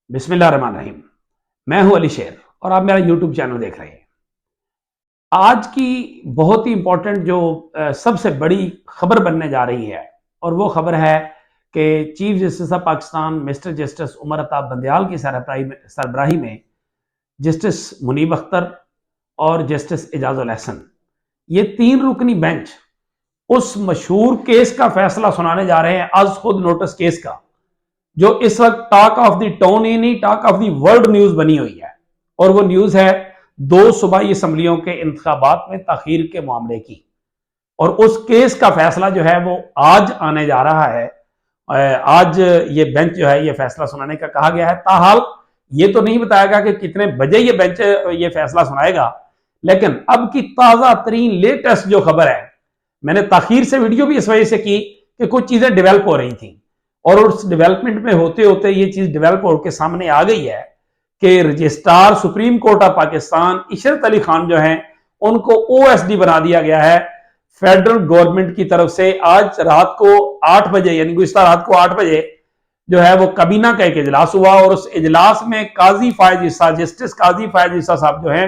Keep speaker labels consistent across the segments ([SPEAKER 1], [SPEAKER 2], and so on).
[SPEAKER 1] बिस्मिल्लाहिर्रहमानिर्रहीम। मैं हूं अली शेर और आप मेरा यूट्यूब चैनल देख रहे हैं। आज की बहुत ही इंपॉर्टेंट जो सबसे बड़ी खबर बनने जा रही है और वो खबर है कि chief justice of Pakistan mister justice Umar Ata Bandial की सरबराही में जस्टिस मुनीब अख्तर और जस्टिस एजाजुल एहसन, ये तीन रुकनी बेंच उस मशहूर केस का फैसला सुनाने जा रहे हैं, आज खुद नोटिस केस का, जो इस वक्त टॉक ऑफ द टाउन ही नहीं, talk of the world news बनी हुई है। और वो न्यूज है दो सूबाई असम्बलियों के इंतखाबात में ताखीर के मामले की। और उस केस का फैसला जो है वो आज आने जा रहा है। आज ये बेंच जो है ये फैसला सुनाने का कहा गया है। ताहाल ये तो नहीं बताएगा कि कितने बजे ये बेंच ये फैसला सुनाएगा, लेकिन अब की ताजा तरीन लेटेस्ट जो खबर है, मैंने ताखीर से वीडियो भी इस वजह से की कि कुछ चीजें डेवलप हो रही थी और उस डेवलपमेंट में होते होते ये चीज डेवलप होकर सामने आ गई है कि registrar supreme court of Pakistan Ishrat Ali Khan जो है उनको ओएसडी बना दिया गया है फेडरल गवर्नमेंट की तरफ से। आज रात को 8 बजे यानी गुज़िश्ता रात को 8 बजे जो है वो कबीना का एक इजलास हुआ और उस इजलास में काजी फायज ईसा, जस्टिस काजी फायज ईसा साहब जो हैं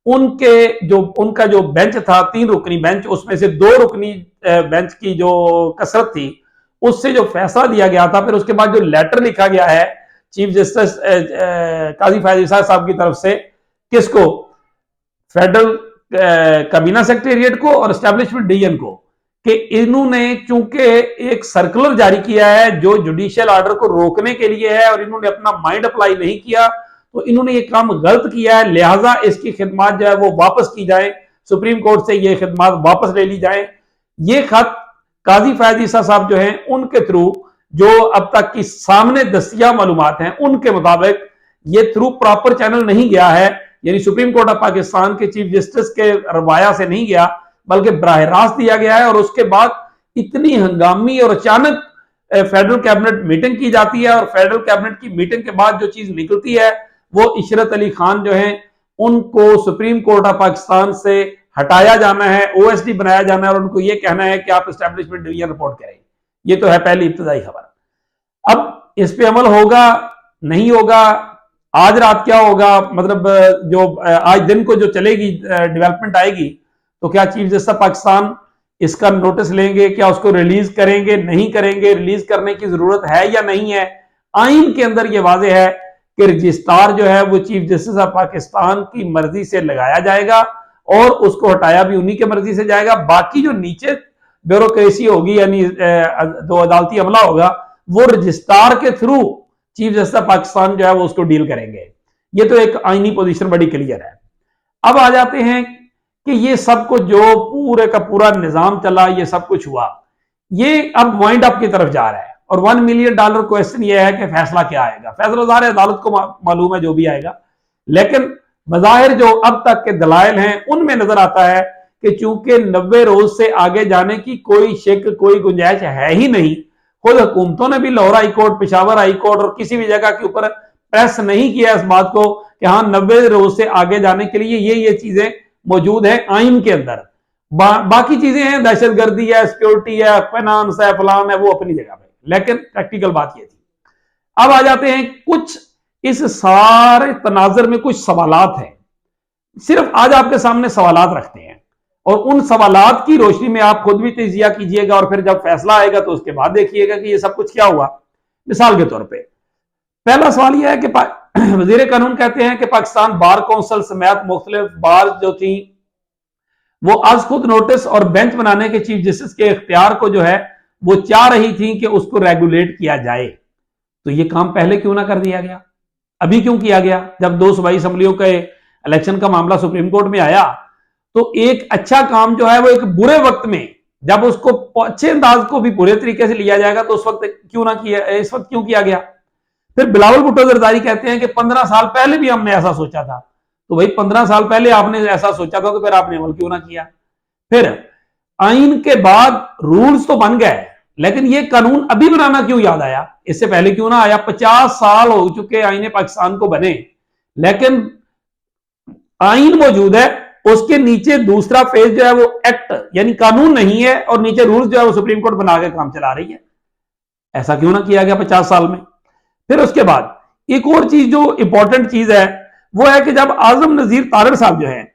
[SPEAKER 1] उनका जो बेंच था, 3 रुकनी बेंच, उसमें से 2 रुकनी बेंच की जो कसरत थी उससे जो फैसला दिया गया था, फिर उसके बाद जो लेटर लिखा गया है चीफ जस्टिस काजी फायज ईसा साहब की तरफ से, किसको, फेडरल कबीना सेक्रेटेरिएट को और एस्टेब्लिशमेंट डिवीजन को, कि इन्होंने चूंकि एक सर्कुलर जारी किया है जो जुडिशियल ऑर्डर को रोकने के लिए है और इन्होंने अपना माइंड अप्लाई नहीं किया, तो इन्होंने ये काम गलत किया है, लिहाजा इसकी खिदमत जो है वो वापस की जाए, सुप्रीम कोर्ट से ये खिदमत वापस ले ली जाए। ये खत काजी फायज ईसा साहब जो हैं उनके थ्रू, जो अब तक की सामने दस्तियाब मालूमात हैं उनके मुताबिक ये थ्रू प्रॉपर चैनल नहीं गया है, यानी सुप्रीम कोर्ट ऑफ पाकिस्तान के चीफ जस्टिस के रवाया से नहीं गया, बल्कि बराह रास्त दिया गया है। और उसके बाद इतनी हंगामी और अचानक फेडरल कैबिनेट मीटिंग की जाती है और फेडरल कैबिनेट की मीटिंग के बाद जो चीज निकलती है वो इशरत अली खान जो है उनको सुप्रीम कोर्ट ऑफ पाकिस्तान से हटाया जाना है, ओएसडी बनाया जाना है और उनको यह कहना है कि आप एस्टेब्लिशमेंट डिवीजन रिपोर्ट करें। ये तो है पहली इब्तदाई खबर। अब इस पे अमल होगा नहीं होगा, आज रात क्या होगा, मतलब जो आज दिन को जो चलेगी डेवलपमेंट आएगी, तो क्या चीफ जस्टिस ऑफ पाकिस्तान इसका नोटिस लेंगे, क्या उसको रिलीज करेंगे नहीं करेंगे, रिलीज करने की जरूरत है या नहीं है। आइन के अंदर यह वाज़ेह है कि रजिस्ट्रार जो है वो चीफ जस्टिस ऑफ पाकिस्तान की मर्जी से लगाया जाएगा और उसको हटाया भी उन्हीं के मर्जी से जाएगा। बाकी जो नीचे ब्यूरोक्रेसी होगी यानी जो अदालती अमला होगा वो रजिस्ट्रार के through chief justice of Pakistan जो है वो उसको डील करेंगे। ये तो एक आईनी पोजीशन बड़ी क्लियर है। अब आ जाते हैं कि ये सब कुछ जो पूरे का पूरा निजाम चला, ये सब कुछ हुआ, ये अब वाइंड अप की तरफ जा रहा है और $1 मिलियन क्वेश्चन ये है कि फैसला क्या आएगा। फैसला ज़ाहिर है अदालत को मालूम है जो भी आएगा, लेकिन बज़ाहिर जो अब तक के दलाइल हैं उनमें नजर आता है कि चूंकि 90 रोज से आगे जाने की कोई शक कोई गुंजाइश है ही नहीं। खुद हुकूमतों ने भी Lahore high court, Peshawar high court और किसी भी जगह के ऊपर प्रेस नहीं किया इस बात को कि हाँ 90 रोज से आगे जाने के लिए ये चीजें मौजूद है आइन के अंदर। बाकी चीजें हैं, दहशतगर्दी है, सिक्योरिटी है, फाइनेंस है, फलान है, वो अपनी जगह पे, लेकिन प्रैक्टिकल बात ये थी। अब आ जाते हैं कुछ इस सारे तनाजर में कुछ सवालात हैं, सिर्फ आज आपके सामने सवालात रखते हैं और उन सवालात की रोशनी में आप खुद भी तजिया कीजिएगा और फिर जब फैसला आएगा तो उसके बाद देखिएगा कि ये सब कुछ क्या हुआ। मिसाल के तौर पे पहला सवाल यह है कि वजीर कानून कहते हैं कि पाकिस्तान बार कौंसिल समेत मुख्तलिफ बार जो थी वो आज खुद नोटिस और बेंच बनाने के चीफ जस्टिस के इख्तियार को जो है वो चाह रही थी कि उसको रेगुलेट किया जाए। तो ये काम पहले क्यों ना कर दिया गया, अभी क्यों किया गया? जब 2 सूबाई असम्बलियों के इलेक्शन का मामला सुप्रीम कोर्ट में आया तो एक अच्छा काम जो है वो एक बुरे वक्त में, जब उसको अच्छे अंदाज को भी बुरे तरीके से लिया जाएगा तो उस वक्त क्यों ना किया, इस वक्त क्यों किया गया? फिर बिलावल भुट्टो जरदारी कहते हैं कि 15 साल पहले भी हमने ऐसा सोचा था। तो भाई 15 साल पहले आपने ऐसा सोचा था तो फिर आपने अमल क्यों ना किया? फिर आइन के बाद रूल्स तो बन गए, लेकिन ये कानून अभी बनाना क्यों याद आया? इससे पहले क्यों ना आया? 50 साल हो चुके आईने पाकिस्तान को बने, लेकिन आइन मौजूद है, उसके नीचे दूसरा फेज जो है वो एक्ट यानी कानून नहीं है और नीचे रूल्स जो है वो सुप्रीम कोर्ट बना के काम चला रही है। ऐसा क्यों ना किया गया 50 साल में? फिर उसके बाद एक और चीज जो इंपॉर्टेंट चीज है वो है कि जब आजम नजीर तारड़ साहब जो है,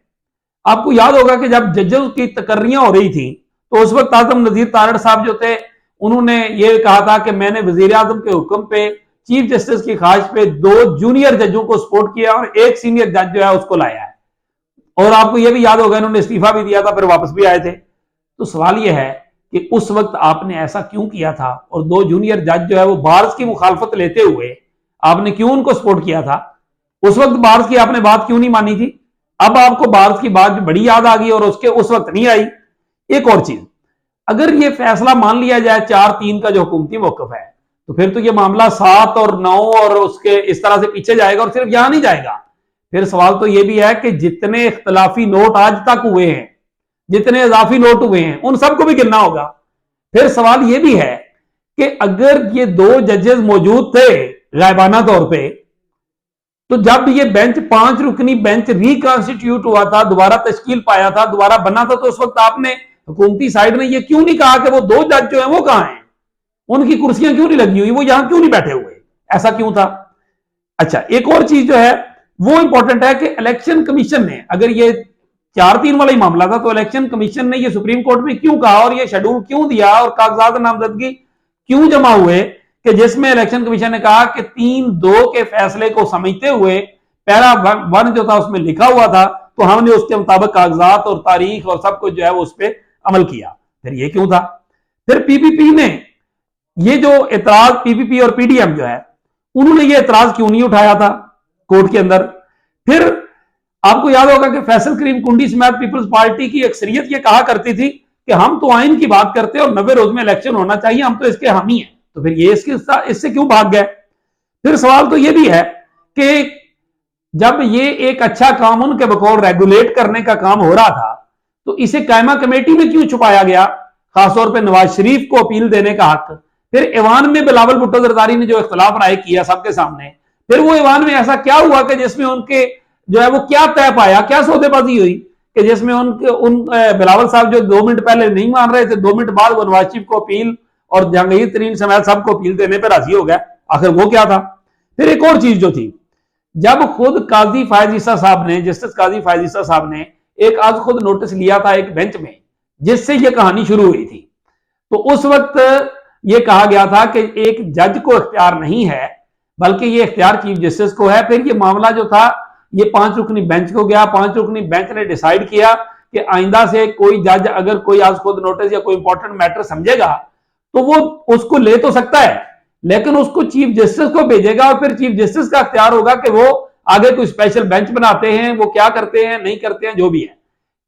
[SPEAKER 1] आपको याद होगा कि जब जजेस की तकर्रियां हो रही थी तो उस वक्त आजम नजीर तारड़ साहब जो थे उन्होंने ये कहा था कि मैंने वजीर आजम के हुक्म पे चीफ जस्टिस की ख्वाहिश पे 2 जूनियर जजों को सपोर्ट किया और एक सीनियर जज जो है उसको लाया है। और आपको यह भी याद होगा इन्होंने इस्तीफा भी दिया था, फिर वापस भी आए थे। तो सवाल यह है कि उस वक्त आपने ऐसा क्यों किया था और 2 जूनियर जज जो है वो बार्स की मुखालफत लेते हुए आपने क्यों उनको सपोर्ट किया था? उस वक्त बार्स की आपने बात क्यों नहीं मानी थी? अब आपको बार्स की बात बड़ी याद आ गई और उसके उस वक्त नहीं आई। एक और चीज, अगर ये फैसला मान लिया जाए 4-3 का जो हुकूमती मौकफ है तो फिर तो ये मामला 7 और 9 और उसके इस तरह से पीछे जाएगा और सिर्फ यहां नहीं जाएगा। फिर सवाल तो ये भी है कि जितने इख्तलाफी नोट आज तक हुए हैं, जितने इजाफी नोट हुए हैं, उन सबको भी गिनना होगा। फिर सवाल ये भी है कि अगर ये 2 जजेस मौजूद थे गायबाना तौर पे, तो जब ये बेंच 5 रुकनी बेंच रिकॉन्स्टिट्यूट हुआ था, दोबारा तश्कील पाया था, दोबारा बना था, तो उस वक्त आपने हुकूमती साइड ने ये क्यों नहीं कहा कि वो 2 जज जो है वो कहां हैं, उनकी कुर्सियां क्यों नहीं लगी हुई, वो यहां क्यों नहीं बैठे हुए? ऐसा क्यों था? अच्छा, एक और चीज जो है वो इंपॉर्टेंट है कि इलेक्शन कमीशन ने, अगर ये 4-3 वाला ही मामला था तो इलेक्शन कमीशन ने ये सुप्रीम कोर्ट में क्यों कहा और ये शेड्यूल क्यों दिया और कागजात नामजदगी क्यों जमा हुए कि जिसमें इलेक्शन कमीशन ने कहा कि 3-2 के फैसले को समझते हुए पैरा 1 जो था उसमें लिखा हुआ था तो हमने उसके मुताबिक कागजात और तारीख और सब कुछ जो है वो उस पर अमल किया। फिर ये क्यों था? फिर पीपीपी ने ये जो एतराज, पीपीपी और पीडीएम जो है, उन्होंने ये एतराज क्यों नहीं उठाया था कोर्ट के अंदर? फिर आपको याद होगा कि फैसल करीम कुंडी समेत पीपल्स पार्टी की अक्सरियत ये कहा करती थी कि हम तो आइन की बात करते हैं और 90 रोज में इलेक्शन होना चाहिए, हम तो इसके हामी हैं। तो फिर ये इससे क्यों भाग गए? फिर सवाल तो ये भी है कि जब ये एक अच्छा कानून के बकौल रेगुलेट करने का काम हो रहा था तो इसे कायमा कमेटी में क्यों छुपाया गया, खासतौर पर नवाज शरीफ को अपील देने का हक? फिर ईवान में बिलावल भुट्टो जरदारी ने जो इख्तलाफ राय किया सबके सामने, फिर वो ईवान में ऐसा क्या हुआ कि जिसमें उनके जो है वो क्या तय पाया, क्या सौदेबाजी हुई कि जिसमें उन बिलावल साहब जो 2 मिनट पहले नहीं मान रहे थे, 2 मिनट बाद वो नवाज शरीफ को अपील और जहांगीर तरीन समेत सबको अपील देने पर राजी हो गया। आखिर वो क्या था? फिर एक और चीज जो थी, जब खुद काजी फायज ईसा साहब ने, जस्टिस काजी फायज ईसा साहब ने एक आज खुद नोटिस लिया था एक बेंच में जिससे ये कहानी शुरू हुई थी, तो उस वक्त ये कहा गया था कि एक जज को इख्तियार नहीं है बल्कि ये इख्तियार चीफ जस्टिस को है। फिर ये मामला जो था ये 5 रुकनी बेंच को गया, 5 रुकनी बेंच ने डिसाइड किया कि आइंदा से कोई जज अगर कोई आज खुद नोटिस या कोई इंपॉर्टेंट मैटर समझेगा तो वो उसको ले तो सकता है लेकिन उसको चीफ जस्टिस को भेजेगा और फिर चीफ जस्टिस का इख्तियार होगा कि वो आगे कोई स्पेशल बेंच बनाते हैं, वो क्या करते हैं नहीं करते हैं, जो भी है।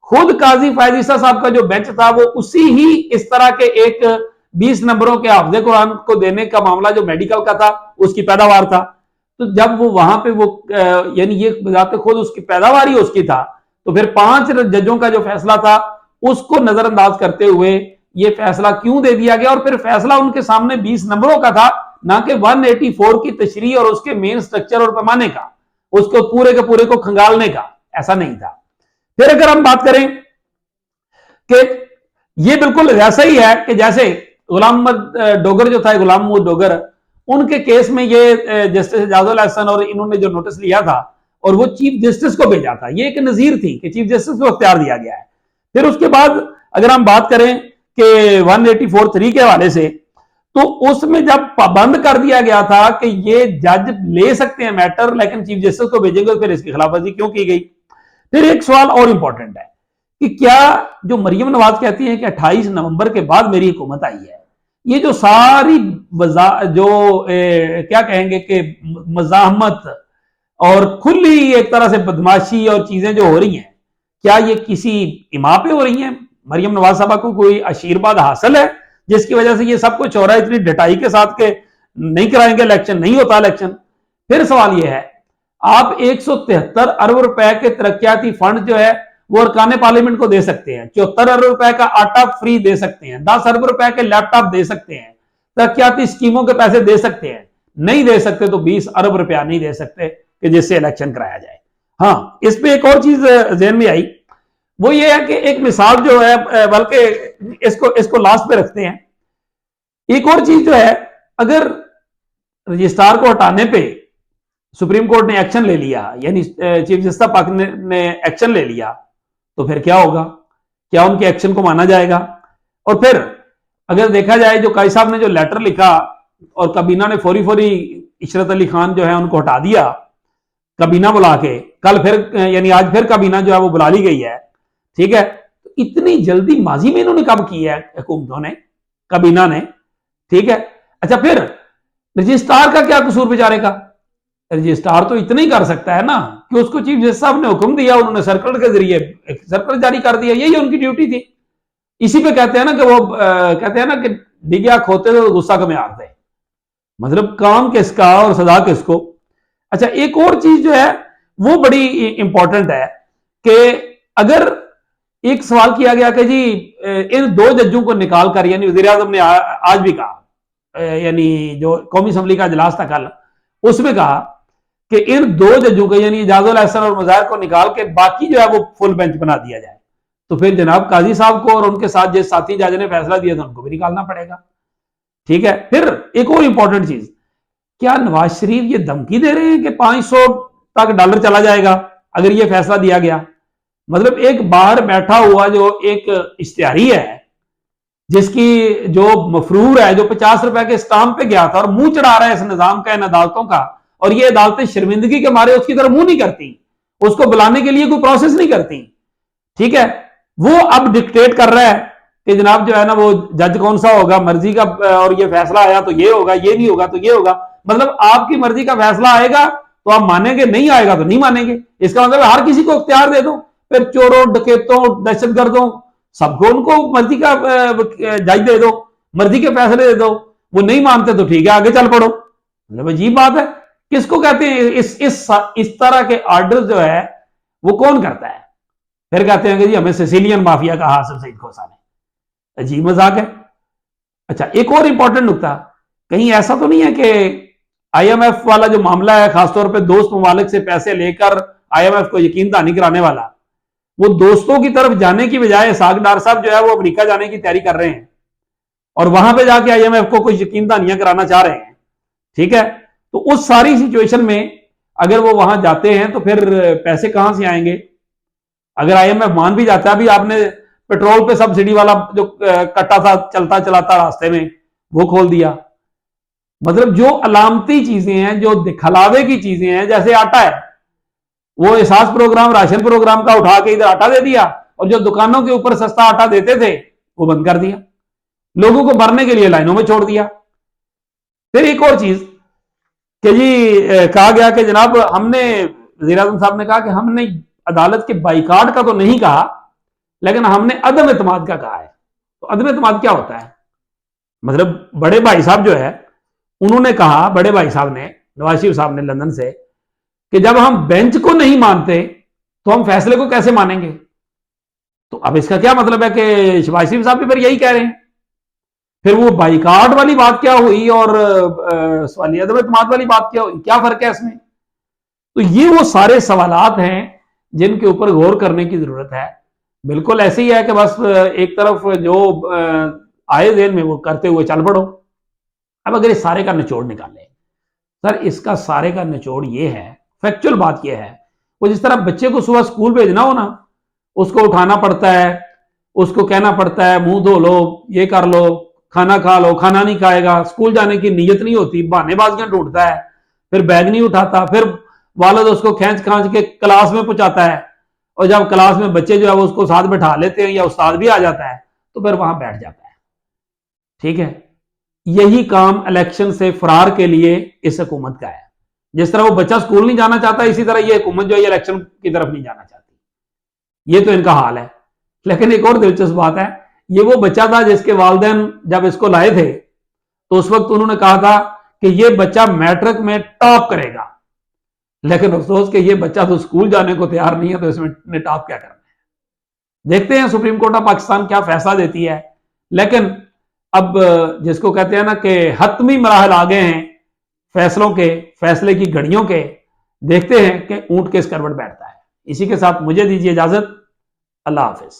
[SPEAKER 1] खुद काजी फायज ईसा साहब का जो बेंच था वो उसी ही इस तरह के एक 20 नंबरों के हाफिज़े कुरान को देने का मामला जो मेडिकल का था उसकी पैदावार था। तो जब वो वहां पे वो यानी ये बजाते खुद उसकी पैदावार ही उसकी था, तो फिर 5 जजों का जो फैसला था उसको नजरअंदाज करते हुए ये फैसला क्यों दे दिया गया? और फिर फैसला उनके सामने 20 नंबरों का था, ना कि 184 की तशरीह और उसके मेन स्ट्रक्चर और पैमाने का, उसको पूरे के पूरे को खंगालने का, ऐसा नहीं था। फिर अगर हम बात करें कि ये बिल्कुल ऐसा ही है कि जैसे गुलाम मोहम्मद डोगर जो था, गुलाम मोहम्मद डोगर, उनके केस में ये जस्टिस एजाजुल हसन और इन्होंने जो नोटिस लिया था और वो चीफ जस्टिस को भेजा था, ये एक नजीर थी कि चीफ जस्टिस को इख्तियार दिया गया है। फिर उसके बाद अगर हम बात करें कि 184(3) के हवाले से, तो उसमें जब पाबंद कर दिया गया था कि ये जज ले सकते हैं मैटर लेकिन चीफ जस्टिस को भेजेंगे, फिर इसकी खिलाफवर्जी क्यों की गई? फिर एक सवाल और इंपॉर्टेंट है कि क्या जो मरियम नवाज कहती हैं कि 28 नवंबर के बाद मेरी हुकूमत आई है, ये जो सारी क्या कहेंगे कि मजाहमत और खुली एक तरह से बदमाशी और चीजें जो हो रही हैं, क्या ये किसी इमाम पे हो रही हैं? मरियम नवाज साहबा को कोई आशीर्वाद हासिल है जिसकी वजह से ये सब कुछ हो रहा है इतनी डटाई के साथ के नहीं कराएंगे इलेक्शन, नहीं होता इलेक्शन? फिर सवाल ये है, आप 173 अरब रुपए के तरक्याती फंड जो है वो अरकान पार्लियामेंट को दे सकते हैं, 74 अरब रुपए का आटा फ्री दे सकते हैं, 10 अरब रुपए के लैपटॉप दे सकते हैं, तरक्याती स्कीमों के पैसे दे सकते हैं, नहीं दे सकते तो 20 अरब रुपया नहीं दे सकते कि जिससे इलेक्शन कराया जाए। हाँ, इस पे एक और चीज ज़हन में आई, वो ये है कि एक मिसाल जो है, बल्कि इसको लास्ट पे रखते हैं। एक और चीज जो है, अगर रजिस्ट्रार को हटाने पे सुप्रीम कोर्ट ने एक्शन ले लिया, यानी चीफ जस्टिस पाक ने एक्शन ले लिया, तो फिर क्या होगा? क्या उनके एक्शन को माना जाएगा? और फिर अगर देखा जाए, जो काजी साहब ने जो लेटर लिखा और काबीना ने फौरी फौरी इशरत अली खान जो है उनको हटा दिया, काबीना बुला के, कल फिर यानी आज फिर काबीना जो है वो बुला ली गई है, ठीक है। तो इतनी जल्दी माजी में इन्होंने कब किया है हुकूमतों ने, काबीना ने, ठीक है। अच्छा, फिर रजिस्ट्रार का क्या कसूर बेचारे का? रजिस्ट्रार तो इतना ही कर सकता है ना कि उसको चीफ जस्टिस साहब ने हुक्म दिया, उन्होंने सर्कुलर के जरिए सर्कुलर जारी कर दिया, यही उनकी ड्यूटी थी। इसी पे कहते हैं ना कि वो कहते हैं ना कि डिगिया खोते तो गुस्सा कम आते, मतलब काम किसका और सजा किसको। अच्छा, एक और चीज जो है वो बड़ी इंपॉर्टेंट है कि अगर एक सवाल किया गया कि जी इन दो जजों को निकाल कर, यानी वजीर आजम ने आज भी कहा, यानी जो कौमी असम्बली का इजलास था कल, उसमें कहा कि इन दो जजों को यानी इजाजुल हसन और मुजाहिर को निकाल के बाकी जो है वो फुल बेंच बना दिया जाए। तो फिर जनाब काजी साहब को और उनके साथ जिस साथी जज ने फैसला दिया था उनको भी निकालना पड़ेगा, ठीक है। फिर एक और इंपॉर्टेंट चीज, क्या नवाज शरीफ ये धमकी दे रहे हैं कि $500 तक डॉलर चला जाएगा अगर ये फैसला दिया गया? मतलब एक बाहर बैठा हुआ जो एक इश्तिहारी है, जिसकी जो मफरूर है, जो ₹50 के स्टाम्प पे गया था और मुंह चढ़ा रहा है इस निजाम का, इन अदालतों का, और ये अदालतें शर्मिंदगी के मारे उसकी तरफ मुंह नहीं करती, उसको बुलाने के लिए कोई प्रोसेस नहीं करती, ठीक है। वो अब डिक्टेट कर रहा है कि जनाब जो है ना वो जज कौन सा होगा, मर्जी का, और ये फैसला आया तो ये होगा, ये नहीं होगा तो ये होगा। मतलब आपकी मर्जी का फैसला आएगा तो आप मानेंगे, नहीं आएगा तो नहीं मानेंगे। इसका मतलब हर किसी को इख्तियार दे दो, फिर चोरों, डकैतों, दहशतगर्दों, सबको उनको मर्जी का जज दे दो, मर्जी के फैसले दे दो। वो नहीं मानते तो ठीक है, आगे चल पड़ो। मतलब अजीब बात है। किसको कहते हैं इस तरह के ऑर्डर जो है वो कौन करता है? फिर कहते हैं कि जी हमें सिसिलियन माफिया कहा हासिम सईद खोसा ने। अजीब मजाक है। अच्छा, एक और इंपॉर्टेंट नुकता, कहीं ऐसा तो नहीं है कि आईएमएफ वाला जो मामला है, खासतौर पर दोस्त ममालिक से पैसे लेकर आईएमएफ को यकीन दहानी कराने वाला, वो दोस्तों की तरफ जाने की बजाय सागडार साहब जो है वो अमेरिका जाने की तैयारी कर रहे हैं और वहां पे जाके आईएमएफ को कुछ यकीन दहानियां कराना चाह रहे हैं, ठीक है। तो उस सारी सिचुएशन में अगर वो वहां जाते हैं तो फिर पैसे कहां से आएंगे? अगर आईएमएफ मान भी जाता है, अभी आपने पेट्रोल पे सब्सिडी वाला जो कट्टा था चलता चलाता रास्ते में, वो खोल दिया। मतलब जो अलामती चीजें हैं, जो दिखलावे की चीजें हैं, जैसे आटा है, वो एहसास प्रोग्राम, राशन प्रोग्राम का उठा के इधर आटा दे दिया, और जो दुकानों के ऊपर सस्ता आटा देते थे वो बंद कर दिया, लोगों को भरने के लिए लाइनों में छोड़ दिया। फिर एक और चीज कि जी कहा गया कि जनाब हमने, वज़ीर आज़म साहब ने कहा कि हमने अदालत के बाइकाट का तो नहीं कहा, लेकिन हमने अदम एतमाद का कहा है। तो अदम एतमाद क्या होता है? मतलब बड़े भाई साहब जो है उन्होंने कहा, बड़े भाई साहब ने, नवाज शरीफ साहब ने लंदन से, कि जब हम बेंच को नहीं मानते तो हम फैसले को कैसे मानेंगे? तो अब इसका क्या मतलब है कि शहबाज शरीफ साहब भी फिर यही कह रहे हैं। फिर वो बाइकाट वाली बात क्या हुई और सवालिया अदम एतमाद वाली बात क्या हुई? क्या फर्क है इसमें? तो ये वो सारे सवालात हैं जिनके ऊपर गौर करने की जरूरत है। बिल्कुल ऐसे ही है कि बस एक तरफ जो आए जेल में वो करते हुए चल पड़ो। अब अगर इस सारे का निचोड़ निकाले, सर इसका सारे का निचोड़ ये है, फैक्चुअल बात ये है, वो जिस तरह बच्चे को सुबह स्कूल भेजना हो ना, उसको उठाना पड़ता है, उसको कहना पड़ता है मुंह धो लो, ये कर लो, खाना खा लो, खाना नहीं खाएगा, स्कूल जाने की नीयत नहीं होती, बहानेबाजियां ढूंढता है, फिर बैग नहीं उठाता, फिर वालिद उसको खींच खांच के क्लास में पहुंचाता है, और जब क्लास में बच्चे जो है वो उसको साथ बैठा लेते हैं या उस्ताद भी आ जाता है तो फिर वहां बैठ जाता है, ठीक है। यही काम इलेक्शन से फरार के लिए इस हुकूमत का है। जिस तरह वो बच्चा स्कूल नहीं जाना चाहता, इसी तरह ये हुकूमत जो है इलेक्शन की तरफ नहीं जाना चाहती। ये तो इनका हाल है। लेकिन एक और दिलचस्प बात है, ये वो बच्चा था जिसके वालिदैन जब इसको लाए थे तो उस वक्त उन्होंने कहा था कि ये बच्चा मैट्रिक में टॉप करेगा, लेकिन अफसोस कि ये बच्चा तो स्कूल जाने को तैयार नहीं है, तो इसमें टॉप क्या करना है। देखते हैं सुप्रीम कोर्ट ऑफ पाकिस्तान क्या फैसला देती है। लेकिन अब जिसको कहते हैं ना कि हतमी मराहल आ गए हैं फैसलों के, फैसले की घड़ियों के, देखते हैं कि ऊंट किस करवट बैठता है। इसी के साथ मुझे दीजिए इजाजत। अल्लाह हाफिज।